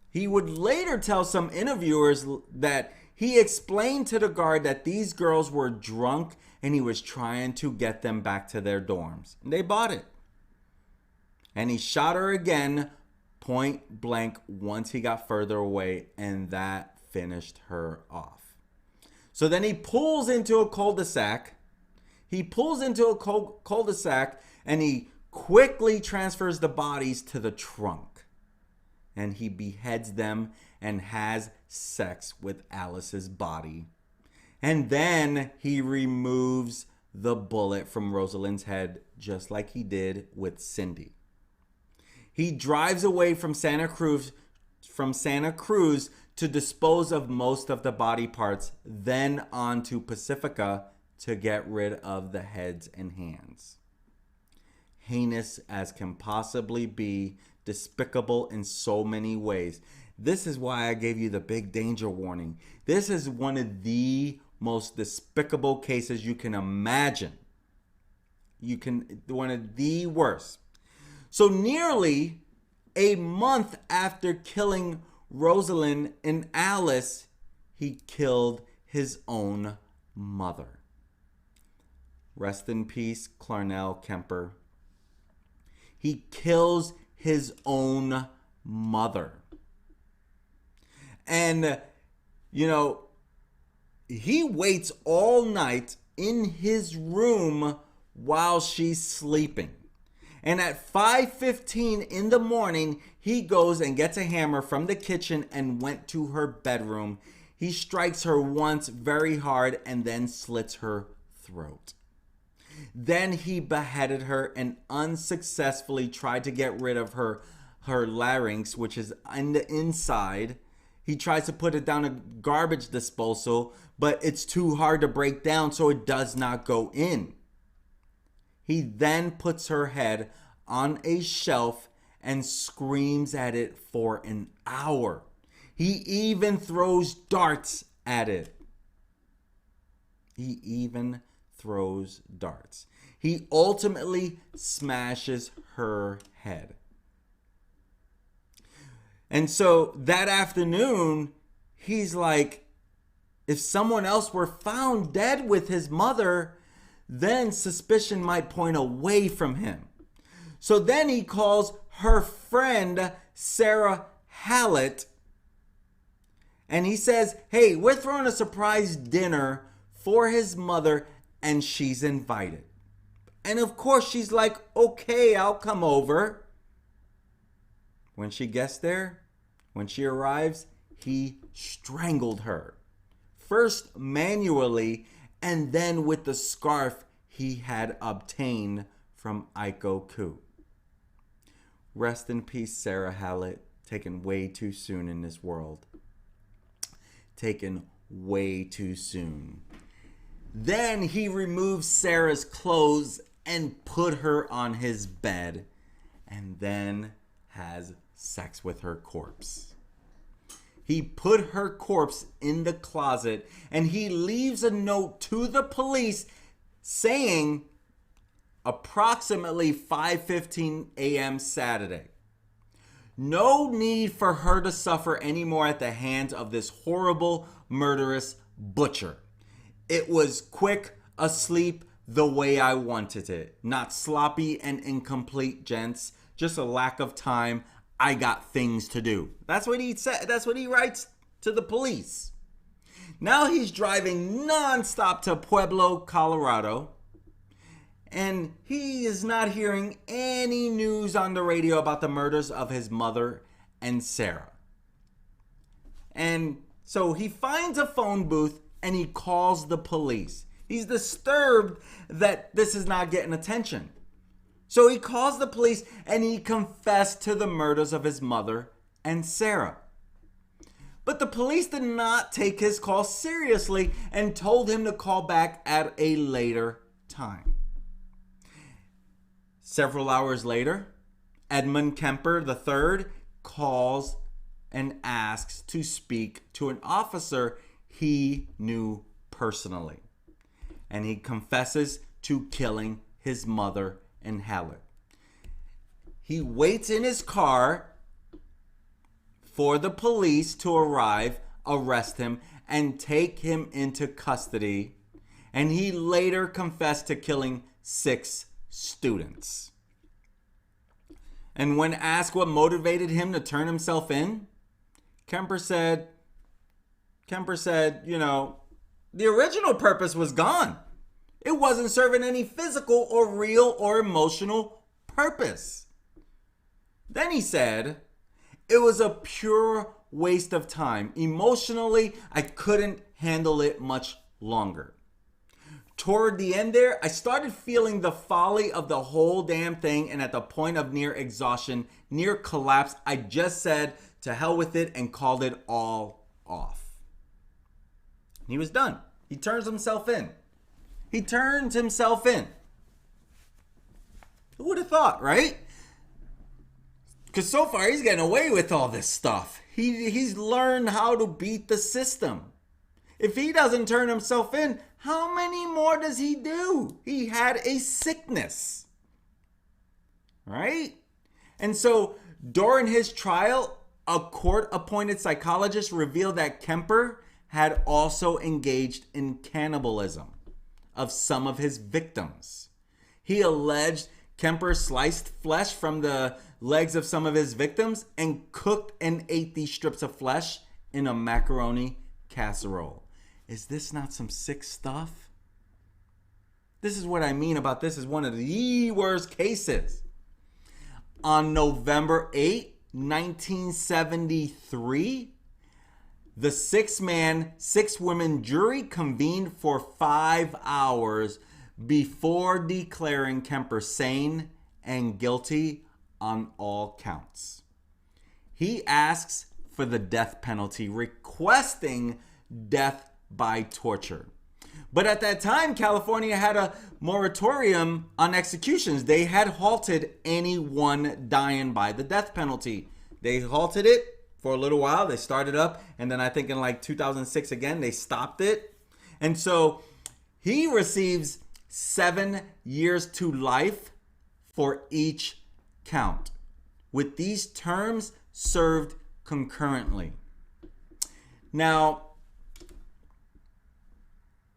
Speaker 1: He would later tell some interviewers that he explained to the guard that these girls were drunk and he was trying to get them back to their dorms. And they bought it. And he shot her again, point blank, once he got further away, and that finished her off. So then he pulls into a cul-de-sac. And he quickly transfers the bodies to the trunk. And he beheads them and has sex with Alice's body. And then he removes the bullet from Rosalind's head, just like he did with Cindy. He drives away from Santa Cruz to dispose of most of the body parts, then on to Pacifica to get rid of the heads and hands. Heinous as can possibly be, despicable in so many ways. This is why I gave you the big danger warning. This is one of the most despicable cases you can imagine. One of the worst. So nearly a month after killing Rosalind and Alice, he killed his own mother. Rest in peace, Clarnell Kemper. He kills his own mother. And, he waits all night in his room while she's sleeping. And at 5:15 in the morning, he goes and gets a hammer from the kitchen and went to her bedroom. He strikes her once very hard and then slits her throat. Then he beheaded her and unsuccessfully tried to get rid of her larynx, which is in the inside. He tries to put it down a garbage disposal, but it's too hard to break down, so it does not go in. He then puts her head on a shelf and screams at it for an hour. He even throws darts at it. He ultimately smashes her head. And so that afternoon, he's like, if someone else were found dead with his mother, then suspicion might point away from him. So then he calls her friend, Sarah Hallett, and he says, hey, we're throwing a surprise dinner for his mother, and she's invited. And of course, she's like, okay, I'll come over. When she gets there, when she arrives, he strangled her. First manually, and then with the scarf he had obtained from Iko Koo. Rest in peace, Sarah Hallett, taken way too soon in this world. Taken way too soon. Then he removed Sarah's clothes and put her on his bed, and then has sex with her corpse. He put her corpse in the closet, and he leaves a note to the police saying approximately 5:15 a.m. Saturday. No need for her to suffer anymore at the hands of this horrible, murderous butcher. It was quick, asleep, the way I wanted it. Not sloppy and incomplete, gents. Just a lack of time. I got things to do. That's what he said. That's what he writes to the police. Now he's driving nonstop to Pueblo, Colorado. And he is not hearing any news on the radio about the murders of his mother and Sarah. And so he finds a phone booth and he calls the police. He's disturbed that this is not getting attention. So he calls the police and he confessed to the murders of his mother and Sarah. But the police did not take his call seriously and told him to call back at a later time. Several hours later, Edmund Kemper III calls and asks to speak to an officer he knew personally. And he confesses to killing his mother and Hallett. He waits in his car for the police to arrive, arrest him, and take him into custody. And he later confessed to killing 6 students. And when asked what motivated him to turn himself in, Kemper said, the original purpose was gone. It wasn't serving any physical or real or emotional purpose. Then he said, it was a pure waste of time. Emotionally, I couldn't handle it much longer. toward the end there, I started feeling the folly of the whole damn thing, and at the point of near exhaustion, near collapse, I just said to hell with it and called it all off. He was done. He turns himself in. He turns himself in. Who would have thought, right? Because so far he's getting away with all this stuff. He's learned how to beat the system. If he doesn't turn himself in, how many more does he do? He had a sickness. Right? And so during his trial, a court-appointed psychologist revealed that Kemper had also engaged in cannibalism of some of his victims. He alleged Kemper sliced flesh from the legs of some of his victims and cooked and ate these strips of flesh in a macaroni casserole. Is this not some sick stuff? This is what I mean about this is one of the worst cases. On November 8, 1973, the 6-man, 6-woman jury convened for 5 hours before declaring Kemper sane and guilty on all counts. He asks for the death penalty, requesting death by torture. But at that time, California had a moratorium on executions. They had halted anyone dying by the death penalty. They halted it for a little while. They started up, and then I think in like 2006 again, they stopped it. And so he receives 7 years to life for each count, with these terms served concurrently. Now,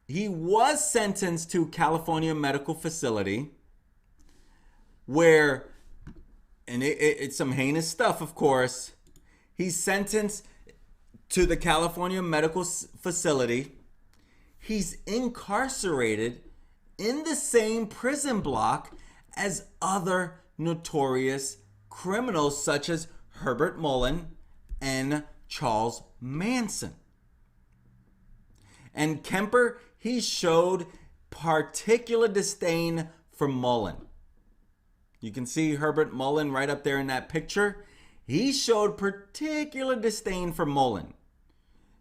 Speaker 1: he was sentenced to California Medical Facility where, and it's some heinous stuff, of course. He's sentenced to the California Medical Facility. He's incarcerated in the same prison block as other notorious criminals such as Herbert Mullen and Charles Manson. And Kemper, he showed particular disdain for Mullen. You can see Herbert Mullen right up there in that picture. He showed particular disdain for Mullen.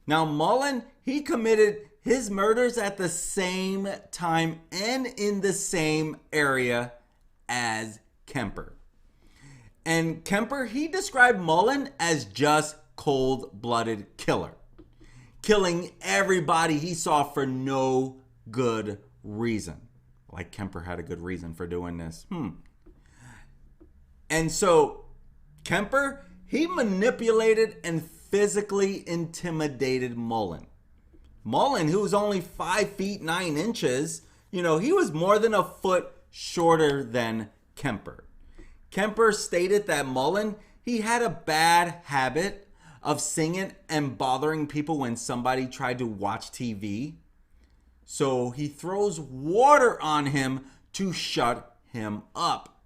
Speaker 1: Now, Mullen, he committed his murders at the same time and in the same area as Kemper. And Kemper, he described Mullen as just cold-blooded killer, killing everybody he saw for no good reason. Like Kemper had a good reason for doing this. And so Kemper, he manipulated and physically intimidated Mullen. Mullen, who was only 5 feet 9 inches, he was more than a foot shorter than Kemper. Kemper stated that Mullen, he had a bad habit of singing and bothering people when somebody tried to watch TV. So he throws water on him to shut him up.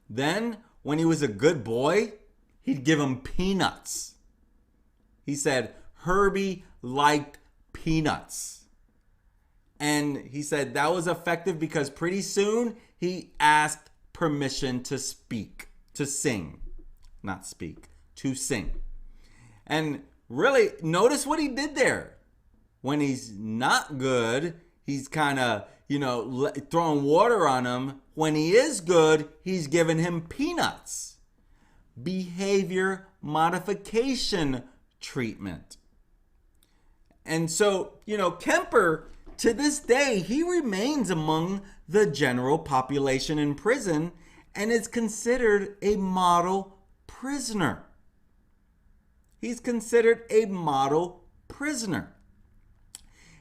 Speaker 1: Then, when he was a good boy, he'd give him peanuts. He said Herbie liked peanuts. And he said that was effective because pretty soon he asked permission to speak, to sing. Not speak, to sing. And really, notice what he did there. When he's not good, he's kind of, throwing water on him. When he is good, he's giving him peanuts. Behavior modification treatment. And so, Kemper, to this day, he remains among the general population in prison and is considered a model prisoner. He's considered a model prisoner.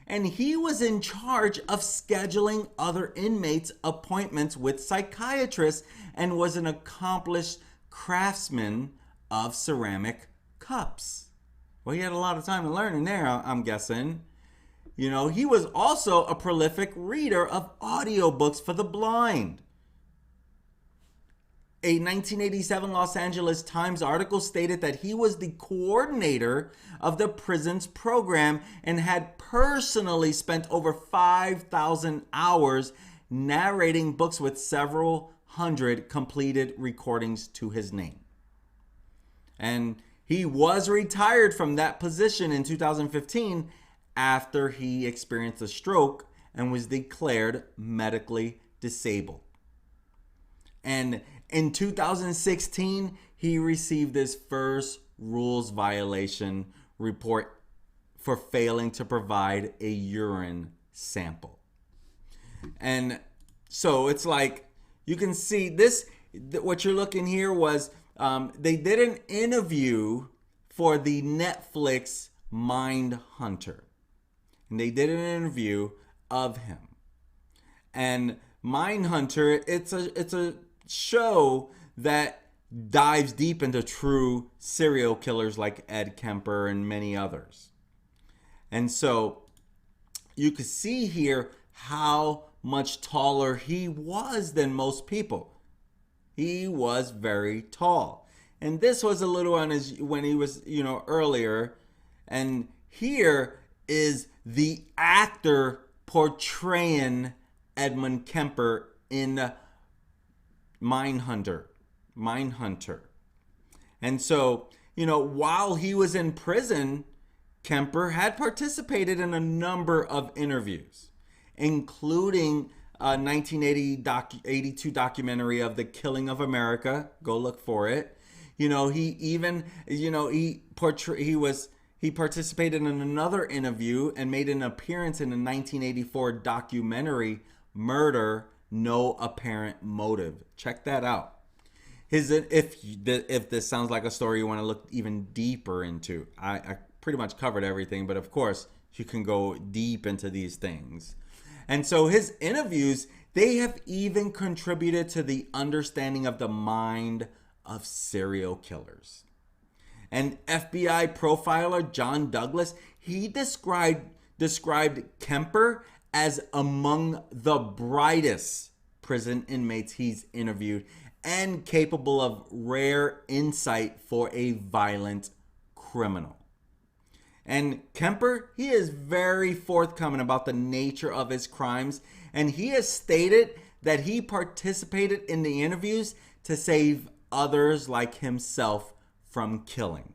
Speaker 1: And he was in charge of scheduling other inmates' appointments with psychiatrists and was an accomplished craftsman of ceramic cups. Well, he had a lot of time to learn in there, I'm guessing. He was also a prolific reader of audiobooks for the blind. A 1987 Los Angeles Times article stated that he was the coordinator of the prison's program and had personally spent over 5,000 hours narrating books with several hundred completed recordings to his name. And he was retired from that position in 2015 after he experienced a stroke and was declared medically disabled. And in 2016, he received his first rules violation report for failing to provide a urine sample. And so it's like, you can see this, what you're looking here was, they did an interview for the Netflix Mindhunter. And they did an interview of him. And Mindhunter, it's a show that dives deep into true serial killers like Ed Kemper and many others. And so you can see here how much taller he was than most people. He was very tall. And this was a little on his, when he was, earlier. And here is the actor portraying Edmund Kemper in Mindhunter. And so, while he was in prison, Kemper had participated in a number of interviews, including a 1982 documentary of the Killing of America. Go look for it. He even, he participated in another interview and made an appearance in a 1984 documentary, Murder, No Apparent Motive. Check that out. If this sounds like a story you want to look even deeper into, I pretty much covered everything, but of course you can go deep into these things. And so his interviews, they have even contributed to the understanding of the mind of serial killers. And FBI profiler John Douglas, he described Kemper as among the brightest prison inmates he's interviewed and capable of rare insight for a violent criminal. And Kemper, he is very forthcoming about the nature of his crimes, and he has stated that he participated in the interviews to save others like himself from killing.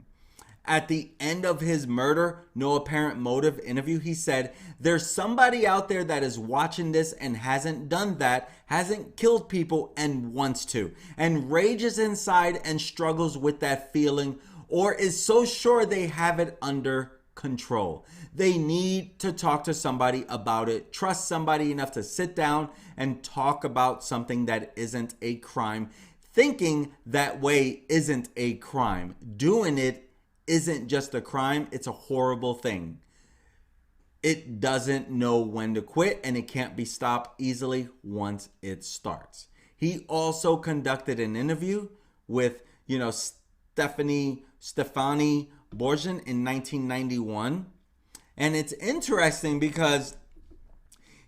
Speaker 1: At the end of his Murder, No Apparent Motive interview, he said, "There's somebody out there that is watching this and hasn't done that, hasn't killed people and wants to, and rages inside and struggles with that feeling, or is so sure they have it under control. They need to talk to somebody about it, trust somebody enough to sit down and talk about something that isn't a crime. Thinking that way isn't a crime. Doing it isn't just a crime, it's a horrible thing. It doesn't know when to quit, and it can't be stopped easily once it starts." He also conducted an interview with, Stefani Borjan in 1991. And it's interesting because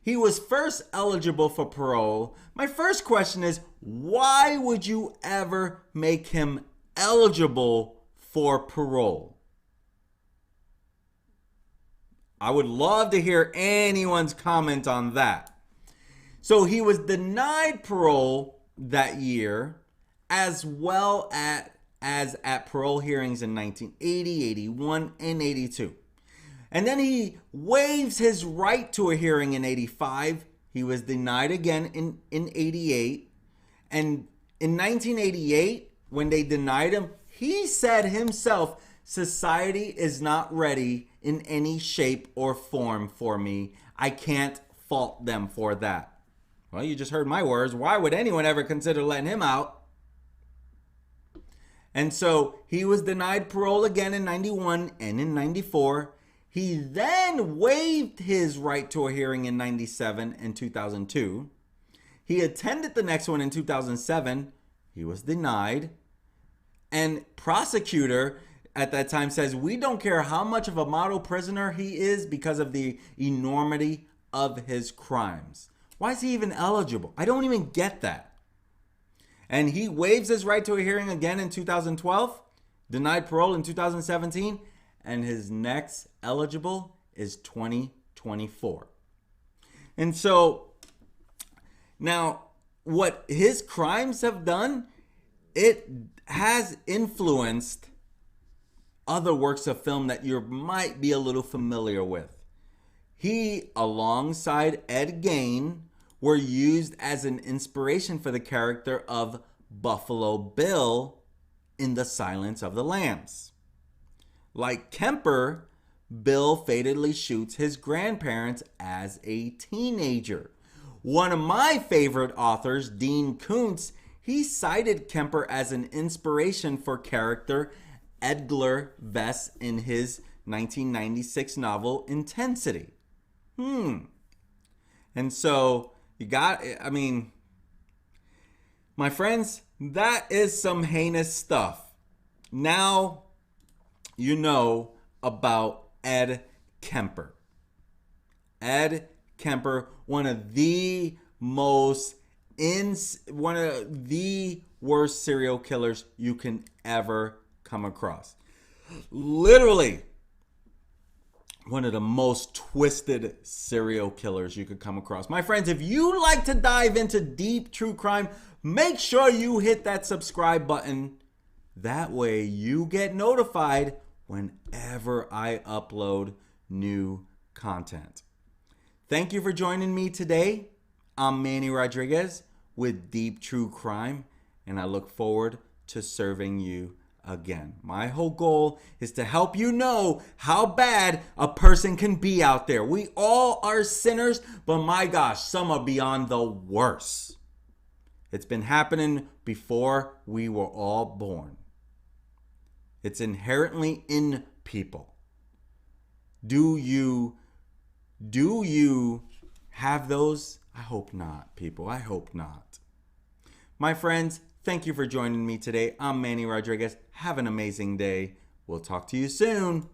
Speaker 1: he was first eligible for parole. My first question is, why would you ever make him eligible for parole? I would love to hear anyone's comment on that. So he was denied parole that year, as well as at parole hearings in 1980, 81, and 82. And then he waives his right to a hearing in 85. He was denied again in 88. And in 1988, when they denied him, he said himself, "Society is not ready in any shape or form for me. I can't fault them for that." Well, you just heard my words. Why would anyone ever consider letting him out? And so he was denied parole again in 91 and in 94. He then waived his right to a hearing in 97 and 2002. He attended the next one in 2007. He was denied. And prosecutor at that time says, "We don't care how much of a model prisoner he is because of the enormity of his crimes." Why is he even eligible? I don't even get that. And he waives his right to a hearing again in 2012, denied parole in 2017, and his next eligible is 2024. And so now what his crimes have done, it has influenced other works of film that you might be a little familiar with. He, alongside Ed Gein, were used as an inspiration for the character of Buffalo Bill in The Silence of the Lambs. Like Kemper, Bill fatally shoots his grandparents as a teenager. One of my favorite authors, Dean Koontz, he cited Kemper as an inspiration for character Edgar Vest in his 1996 novel Intensity. And so you got, I mean, my friends, that is some heinous stuff. Now you know about Ed Kemper. Ed Kemper, one of the worst serial killers you can ever come across. Literally one of the most twisted serial killers you could come across. My friends, if you like to dive into deep true crime, make sure you hit that subscribe button. That way you get notified whenever I upload new content. Thank you for joining me today. I'm Manny Rodriguez with Deep True Crime, and I look forward to serving you again. My whole goal is to help you know how bad a person can be out there. We all are sinners, but my gosh, some are beyond the worst. It's been happening before we were all born. It's inherently in people. Do you have those? I hope not, people. I hope not. My friends, thank you for joining me today. I'm Manny Rodriguez. Have an amazing day. We'll talk to you soon.